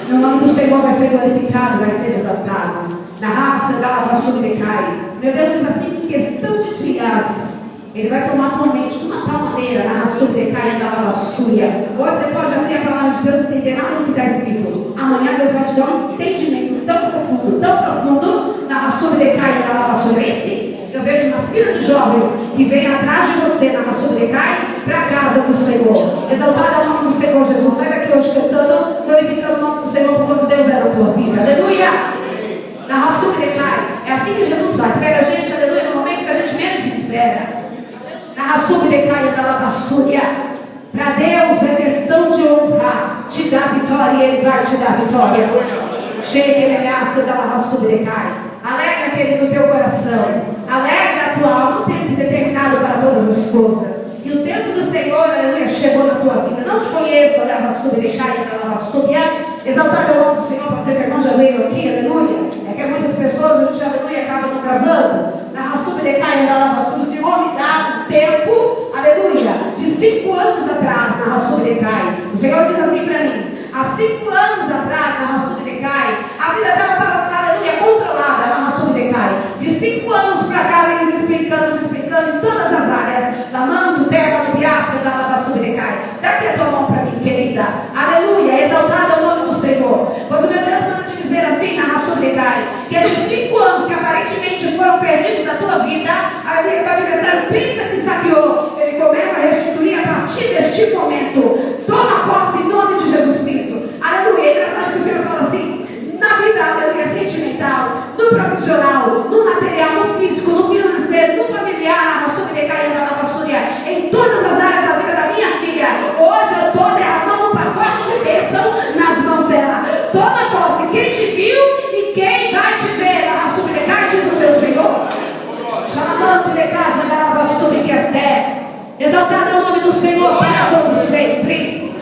No nome do Senhor vai ser glorificado, vai ser exaltado. Na raça da raçúria cai. Meu Deus diz assim, em questão de dias, Ele vai tomar tua mente de uma tal maneira, na raçúria cai, na raçúria. Hoje você pode abrir a palavra de Deus e não entender nada do que está escrito. Amanhã Deus vai te dar um entendimento tão profundo, na raçúria de cai, na raçúria. Eu vejo uma fila de jovens que vem atrás de você, na raçúria de cai, para a casa do Senhor. Exaltado é o nome do Senhor Jesus. Sai daqui hoje cantando, glorificando o nome do Senhor por quanto Deus é na tua vida. Aleluia! Na raçúria de cai. É assim que Jesus faz. Pega a gente, aleluia, no momento que a gente menos espera. Na raçúria de cai, na lavassúria. Para Deus é questão de honrar. Te dá vitória e Ele vai te dar vitória. Chega Ele ameaça da lavassúria de cai. Alegra, querido, o teu coração. Alegra a tua alma. Um tempo determinado para todas as coisas. E o tempo do Senhor, aleluia, chegou na tua vida. Não te conheço, aleluia, exaltado é o nome do Senhor, para dizer que a irmã já veio aqui, aleluia. É que muitas pessoas, a gente, aleluia, acabam não gravando. Na raçúria de Caio, da lavassúria, o Senhor me dá um tempo, aleluia, de 5 anos atrás, na raçúria de Caio. O Senhor diz assim para mim, há 5 anos atrás, na raçúria de Caio, a vida dela estava, aleluia, controlada, na raçúria de Caio. De 5 anos para cá, veio despencando em todas as áreas. Lamando, terra, piaça, da lavassúria de Caio. Dá aqui a tua mão para mim, querida. Aleluia, exaltado é o nome do Senhor. Pois o meu Deus manda te dizer assim, na raçúria de Caio, que esses 5 anos que aparentemente foram perdidos da tua vida, aleluia, que o adversário pensa que saqueou, ele começa a restituir a partir deste momento. Toma posse em nome de Jesus Cristo. Aleluia, é engraçado que o Senhor fala assim, na vida, aleluia, sentimental, no profissional, no material, no físico, no financeiro, no familiar, na raçúria de Caio, na lavassúria, em todas as áreas da vida da minha filha. Hoje eu estou derramando um pacote de bênção nas mãos dela. Toma posse, quem te viu e quem vai te ver, na raçúria de Caio, diz o teu Senhor. Chamando de casa, da lavassúria que é. Exaltado é o nome do Senhor para todos sempre.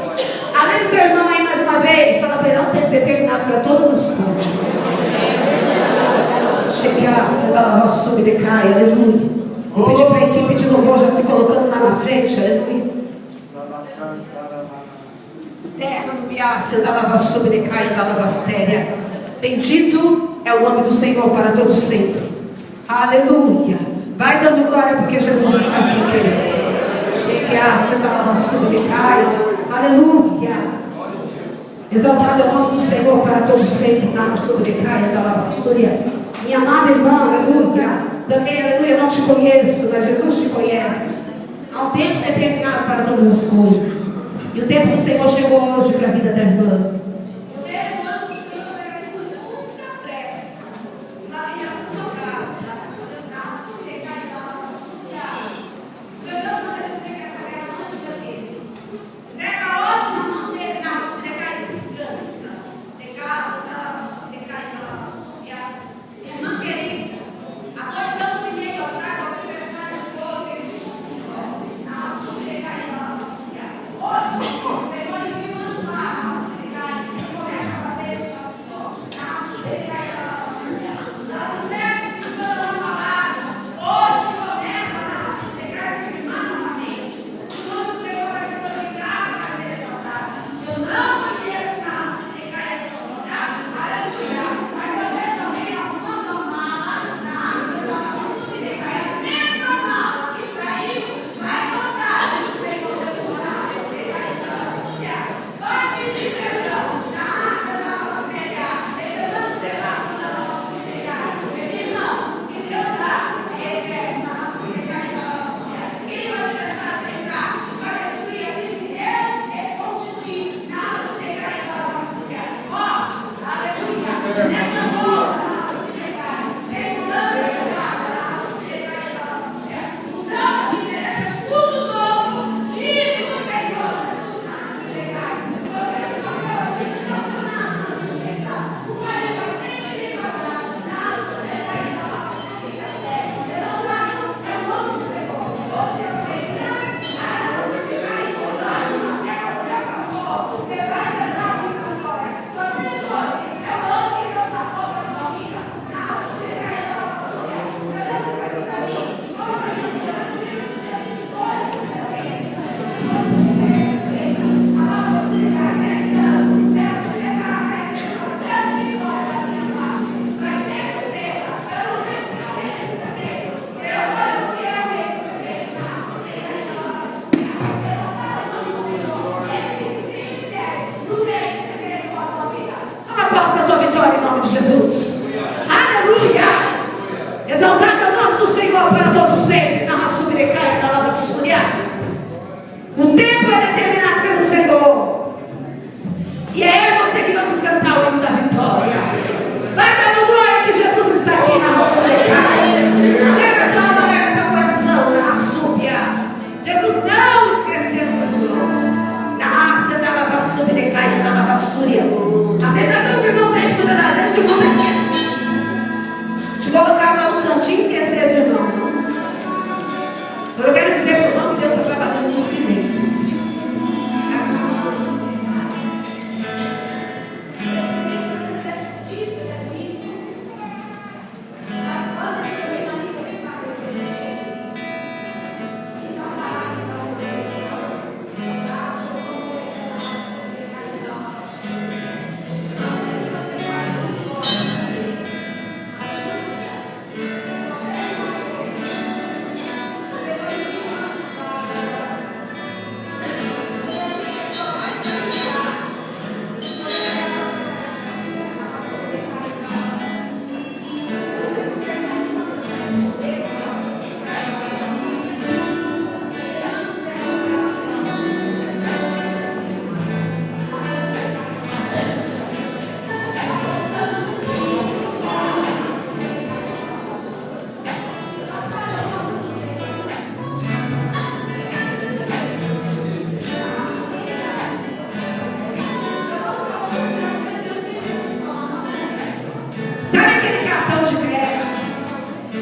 Além do seu irmão aí mais uma vez, fala para ele, não tem determinado para todas as coisas. Chegasse da lavassúria de Caio, aleluia. Vou pedir para a equipe de louvor já se colocando lá na frente, aleluia. Terra no biácia da lavassúria de Caio, da lavastéria. Bendito é o nome do Senhor para todos sempre. Aleluia. Vai dando glória porque Jesus está aqui, querido. Chegasse da lavassúria de Caio. Aleluia. Exaltado é o nome do Senhor para todos sempre. Na lavassúria de Caio, da lavassúria. Minha amada irmã, aleluia. Também, aleluia, não te conheço, mas Jesus te conhece. Há um tempo determinado para todas as coisas. E o tempo do Senhor chegou hoje para a vida da irmã. Eu vejo o ano do Senhor ser com muita pressa. Na minha graça. Na raçúria cai, na raçúria. Meu Deus, não deve dizer que essa guerra não é de banheiro. Zega hoje na mão dele, na raçúria cai, descansa. Pecado, na raçúria cai, na raçúria.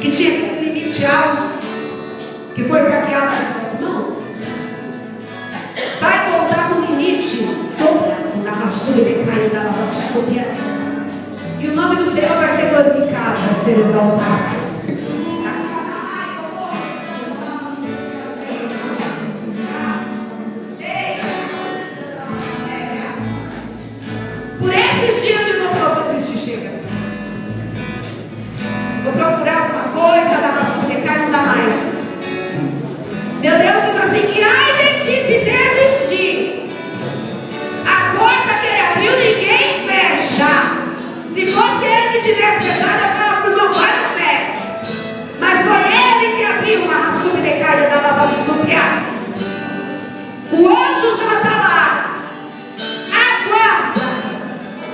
que tinha um limite alto, que foi saqueado nas mãos, vai voltar no limite dobrado, na raçúria de cair da raçúria. E o nome do Senhor vai ser glorificado, vai ser exaltado. Por esses dias, irmão, vou desistir, chega. Vou procurar alguma coisa, da raçúria de cair, não dá mais. Meu Deus diz assim, que ai de ti se desistir. A porta que ele abriu, ninguém fecha. Se fosse ele que tivesse fechado, eu falava para o irmão, vai no pé. Mas foi ele que abriu uma raçúria de cair da lava súbia. O anjo já está lá. Aguarda.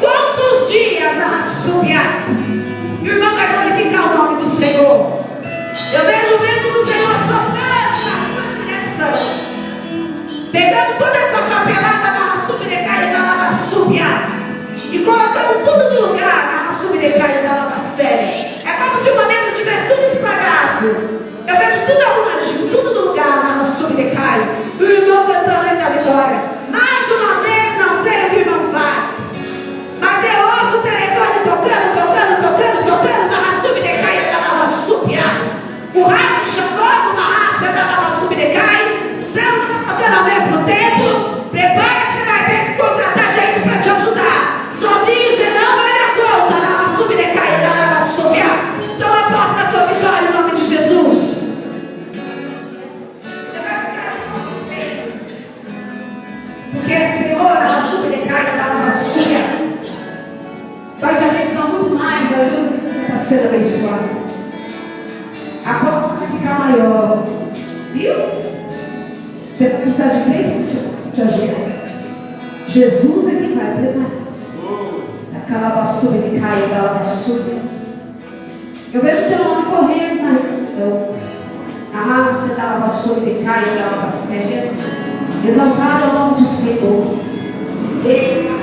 Quantos dias na raçúbia? O irmão vai glorificar o nome do Senhor. Eu vejo o vento do Senhor soprando na direção, pegando toda essa papelada na raçúbia de cair da lava súbia e colocando tudo no lugar na raçúbia de cair da lava séria. É como se uma mesa tivesse tudo espalhado. Eu vejo tudo arrumadinho, tudo no lugar na raçúbia de cair. O irmão cantando ainda a vitória. Mais uma vez, não sei o que o irmão faz, mas eu ouço o telefone tocando na raçúbia de cair da lava súbia. O rádio chamou uma raça da lava súbia de cair. O céu está tocando ao mesmo tempo. Prepara, você vai ter que contratar gente para te ajudar. Sozinho você não vai dar conta da lava súbia de cair da lava súbia. Então aposta a tua vitória em nome de Jesus. Porque Senhor, a lava súbia de cair da lava súbia vai te abençoar muito mais. Aleluia, que você está sendo abençoado. A porta vai ficar maior. Viu? Você vai precisar de 3 pessoas para te ajudar. Jesus é quem vai preparar. Aquela vassoura que cai da vassoura. Eu vejo o teu nome correndo na reunião. A raça da vassoura que cai da vassoura. Exaltado ao nome do Senhor. Ele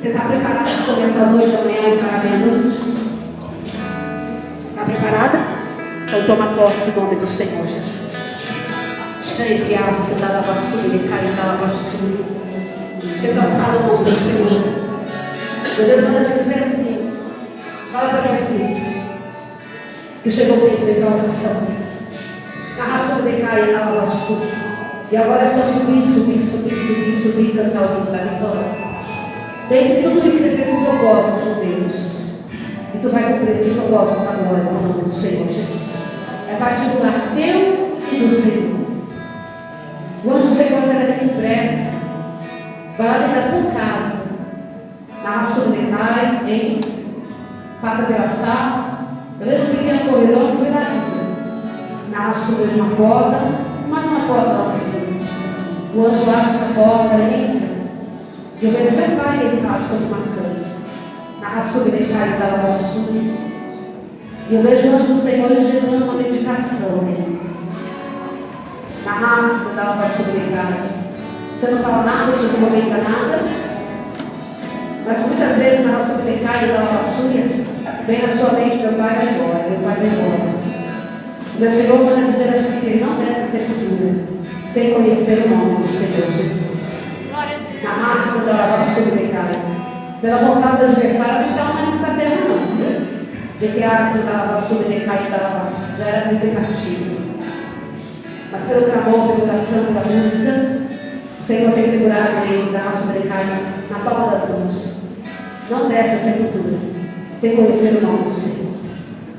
Você está preparada para começar às 8 da manhã e para meia-noite? Está preparada? Então toma posse em nome do Senhor Jesus. Enviar-se da lavassura e cair da lavassura. Exaltado o nome do Senhor. Meu Deus manda te dizer assim. Fala para minha filha. Que chegou o tempo da exaltação. A raça de cair da lavassura. E agora é só subir e cantar o hino da vitória. Dentre tudo isso você fez um propósito com Deus. E tu vai cumprir esse propósito agora no nome do Senhor Jesus. É particular teu e do Senhor. O anjo do Senhor será daqui com pressa. Vai lá dentro da tua casa. Na raça de cai, hein? Passa pela sala. Eu vejo um pequeno corredor que foi na vida. Na raça de uma porta. Mais uma porta lá no fundo. O anjo abre essa porta, entra. E eu vejo seu pai deitado sobre uma cama. Na raçúria deitado da lavassura. E eu vejo o anjo do Senhor gerando uma medicação nele. Na raça da lavassura deitado. Você não fala nada, você não comenta nada. Mas muitas vezes na raçúria deitado da lavassura vem na sua mente: meu pai vai embora, meu pai vai embora. O meu Senhor manda dizer assim: que ele não desce a sepultura sem conhecer o nome do Senhor Jesus. Na raça da lavassura de carne. Pela vontade do adversário, não está mais nessa terra não, viu? De que a raça da lavassura de carne da lavassura já era vindicativo. Mas pelo clamor, pela oração, pela música, o Senhor tem segurado ele da raça de carne na palma das mãos. Não desce a sepultura sem conhecer o nome do Senhor.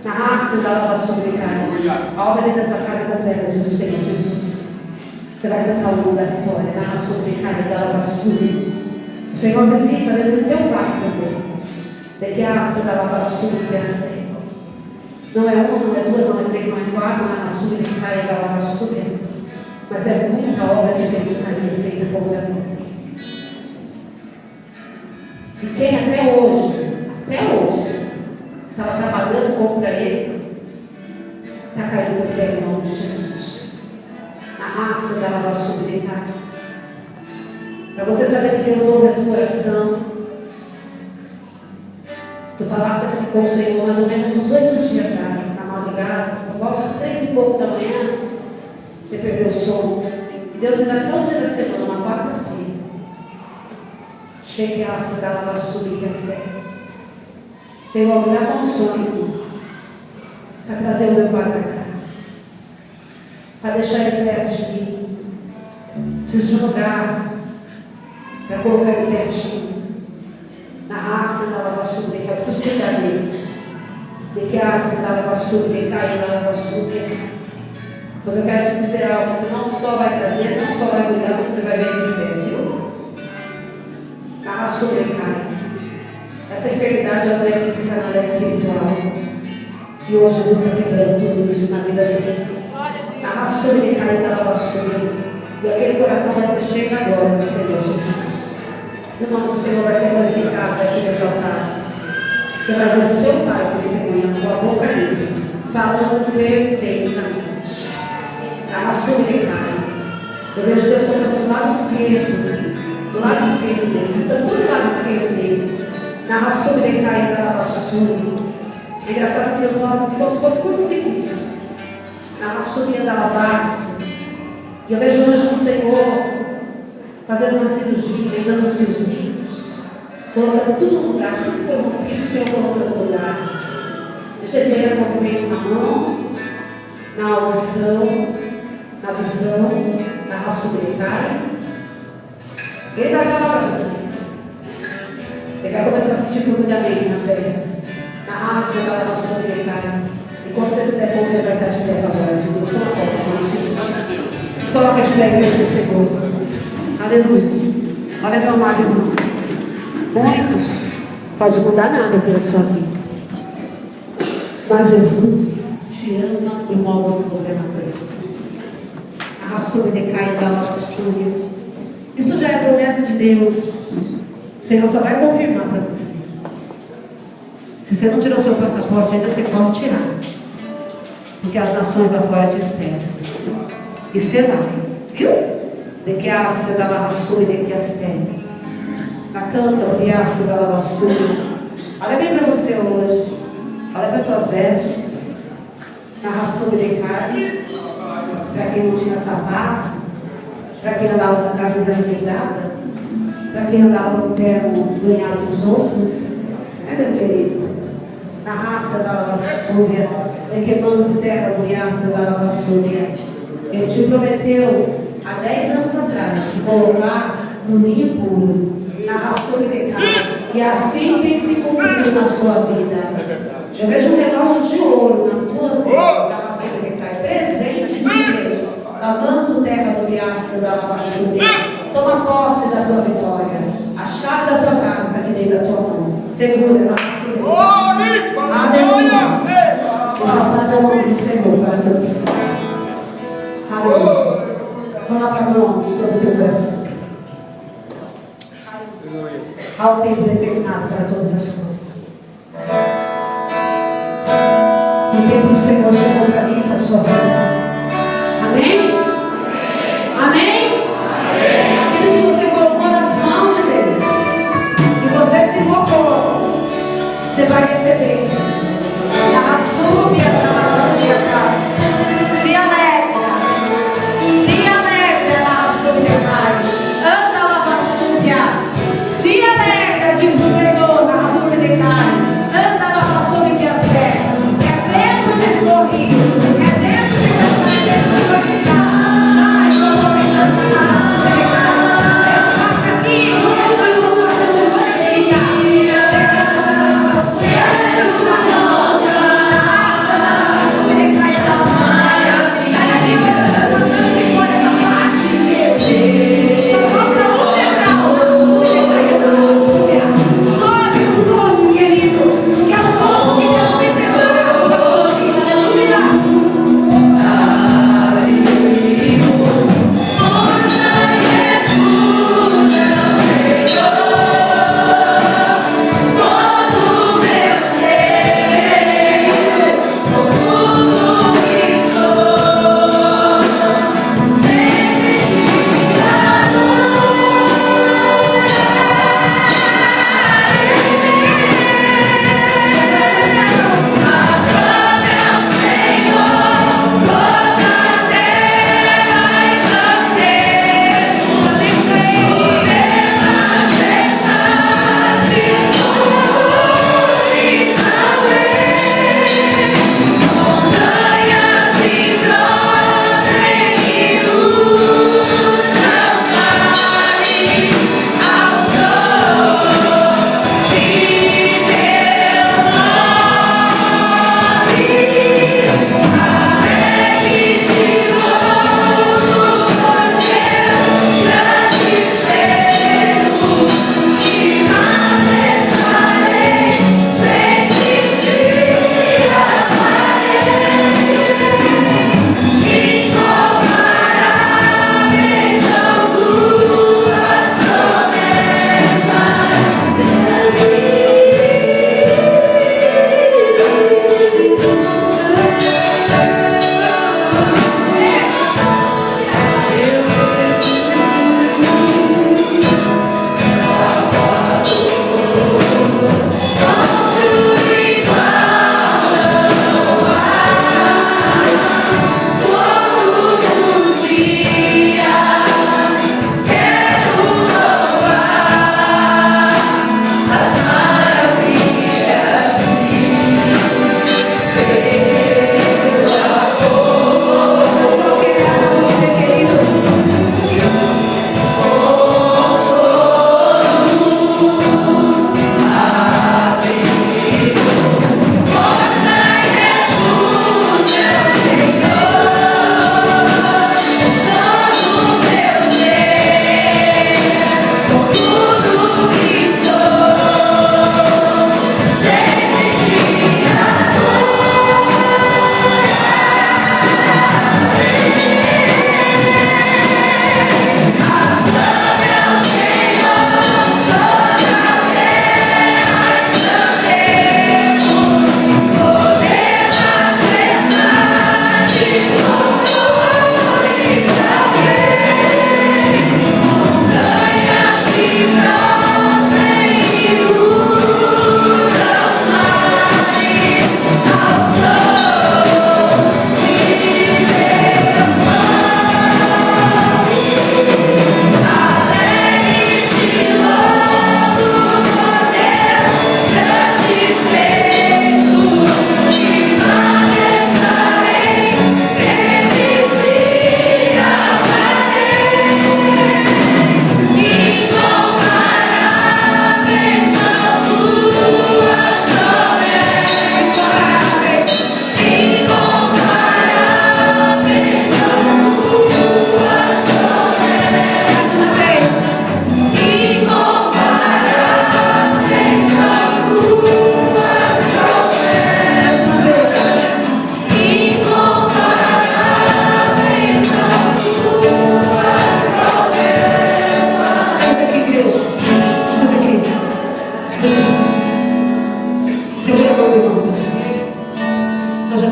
Na raça da lavassura de carne. A obra dentro da tua casa completa, diz o Senhor Jesus. Você vai cantar o nome da vitória, na raça de carne da lavassura. O Senhor visita dentro do teu quarto também. De que a raça da lavassura que é assim. Não é uma, não é duas, não é três, não é quatro, na raça de carne da lavassura. Mas é muita obra de feitiçaria feita por ele. E quem até hoje estava trabalhando contra ele, está caindo por fé em nome de Jesus. A raça da lavação de cá. Para você saber que Deus ouve a tua oração, tu falaste assim com o Senhor mais ou menos uns 8 dias atrás, na madrugada, por volta de 3 e pouco da manhã, você perdeu o sono. E Deus me dá até o dia da semana, uma quarta-feira. Chegue a se dar uma subir a sério. Senhor, me dá condições para trazer o meu pai para cá, para deixar ele perto de mim. Preciso de um lugar para colocar ele pertinho, na raça da lavassura, que eu preciso cuidar dele. De que a raça da lavassura, de cair na lavassura. Pois eu quero te dizer algo: você não só vai trazer, não só vai cuidar, mas você vai ver ele de perto, viu? Na raça cai. Essa enfermidade ela não é física, ela é espiritual. E hoje Jesus está quebrando tudo isso na vida dele. Na raça de cair da lavassura. E aquele coração vai ser cheio agora do Senhor Jesus. E o nome do Senhor vai ser glorificado, vai ser exaltado. Você vai ver o seu Pai testemunhando com a boca dele, falando perfeitamente. Na raça de cair. Eu vejo Deus tocando do lado esquerdo. Do lado esquerdo dele. Está tudo do lado esquerdo dele. Na raça de cair da lavassura. É engraçado que Deus mostra assim como se fosse curto-circuito. Na raça da lavasse. E eu vejo o anjo do Senhor fazendo uma cirurgia, lembrando os fiozinhos, colocando tudo no lugar, tudo que foi rompido, o Senhor colocando no lugar. Deixa ele ter esse movimento na mão, na audição, na visão, na raciocínio. Ele vai falar para você. Ele vai começar a sentir profundamente na pele, na raça da raciocínio. E quando você se der conta, ele vai estar de pé agora. Deus, só pode, se coloca de pé, igreja do Senhor. Aleluia. Olha meu amado irmão. Muitos podem mudar nada pela sua vida. Mas Jesus te ama em modo sobrenatural. A raça decai da laçúria. Isso já é promessa de Deus. O Senhor só vai confirmar para você. Se você não tirou seu passaporte, ainda você pode tirar. Porque as nações afora te esperam. E você vai, viu? De que a ácido da lavassura e de que as tem. Na canta, o ácido da lavassura. Olha bem para você hoje. Olha para tuas vestes. Na raçura de carne. Para quem não tinha sapato. Para quem andava com camisa remendada. Para quem andava com o terno ganhado dos outros. Meu querido? Na raça da lavassura. De que manda terra do ácido da lavassura. Ele te prometeu há 10 anos atrás de colocar no ninho puro, na raça de pecado, e assim tem se cumprido na sua vida. Eu vejo um relógio de ouro na tua vida, na raça de pecado, presente de Deus, lavando terra do riacho da lavassura. Toma posse da tua vitória. A chave da tua casa está aqui dentro da tua mão. Segura na raça de pecado. Aleluia. Exaltado é o nome do Senhor para todos. Aleluia. Coloca a mão sobre o teu coração. Há um tempo determinado para todas as coisas. O tempo do Senhor chegou para mim e para a sua vida. Amém? Amém? Aquilo que você colocou nas mãos de Deus, que você se colocou, você vai receber. A súbia para você a casa. Se alegra. Se alegra na súbia, Pai. Anda lá para a súbia. Se alegra, diz o Senhor, na súbia de carne. Anda lá para a súbia de acerta. É tempo de sorrir. É tempo de cantar. É tempo de glorificar. Sai, eu vou cantar na súbia de carne. Eu faço aqui. Começa a glorificar. Chega na súbia.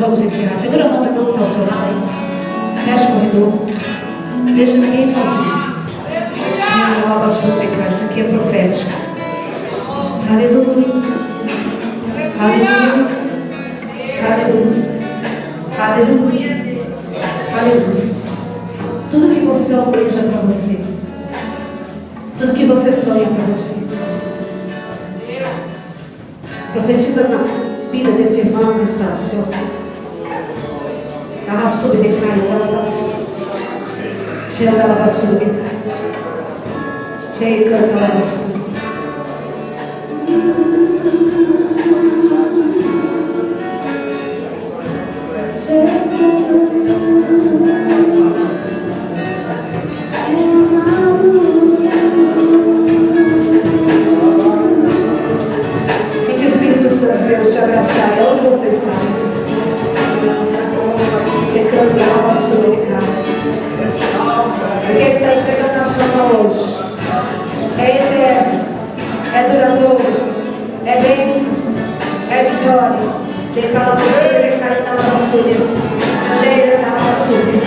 vamos encerrar. Segura a mão do irmão que está ao seu lado aí. Fecha o corredor. Não deixa ninguém sozinho. Isso aqui é profético. Aleluia. Aleluia. Aleluia. Aleluia. Aleluia. Tudo que você almeja para você. Tudo que você sonha para você. Profetiza na vida desse irmão que está do seu lado. Ela soube declarar, ela passou. Tira ela passou. Tira e canta ela passou. Sinta o Espírito Santo Deus te abraçar. Onde você está? Você canta a sua de casa. Porque Ele está entregando a sua mão hoje. É eterno, é duradouro, é bênção, é vitória. Decala a postura, decala a postura. Cheira da postura.